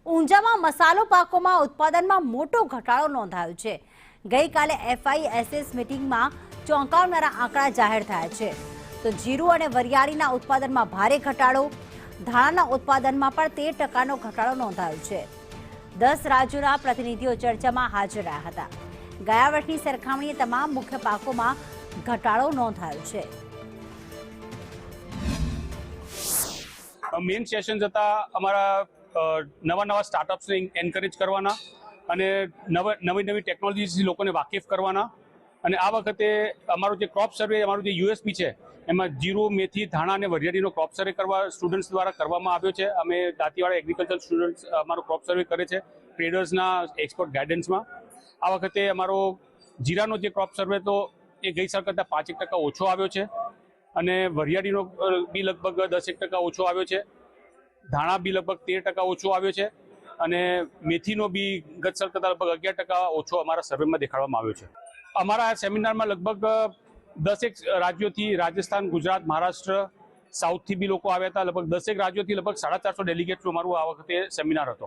ઊંઝામાં મસાલો પાકોમાં ઉત્પાદનમાં મોટો ઘટાડો નોંધાયો છે। ગઈકાલે FISS મીટિંગમાં ચોંકાવનારા આંકડા જાહેર થયા છે। તો જીરું અને વરિયાળીના ઉત્પાદનમાં ભારે ઘટાડો, ધાણાના ઉત્પાદનમાં પણ 13% ઘટાડો નોંધાયો છે। 10 રાજ્યોના પ્રતિનિધિઓ ચર્ચામાં હાજર રહ્યા હતા। ગયા વર્ષની સરખામણીએ તમામ મુખ્ય પાકોમાં ઘટાડો નોંધાયો છે। મેઇન સેશન્સ હતા અમારા નવા સ્ટાર્ટઅપ્સને એન્કરેજ કરવાના અને નવી ટેકનોલોજીથી લોકોને વાકેફ કરવાના। અને આ વખતે અમારો જે ક્રોપ સર્વે, અમારું જે USP છે, એમાં જીરું, મેથી, ધાણા અને વરિયાળીનો ક્રોપ સર્વે કરવા સ્ટુડન્ટ્સ દ્વારા કરવામાં આવ્યો છે। અમે દાંતીવાડા એગ્રીકલ્ચર સ્ટુડન્ટ્સ અમારો ક્રોપ સર્વે કરે છે ટ્રેડર્સના એક્સપર્ટ ગાઈડન્સમાં। આ વખતે અમારો જીરાનો જે ક્રોપ સર્વે તો એ ગઈ સાલ કરતાં 5% ઓછો આવ્યો છે અને વરિયાળીનો બી લગભગ 10% ઓછો આવ્યો છે। ધાણા બી લગભગ 13% ઓછો આવ્યો છે અને મેથીનો બી ગત સાલ કરતાં લગભગ 11% ઓછો અમારા સર્વેમાં દેખાડવામાં આવ્યો છે। અમારા આ સેમિનારમાં લગભગ 10 રાજ્યોથી, રાજસ્થાન, ગુજરાત, મહારાષ્ટ્ર, સાઉથથી બી લોકો આવ્યા હતા। લગભગ 10 રાજ્યોથી લગભગ 450 ડેલિગેટનું અમારું આ વખતે સેમિનાર હતો।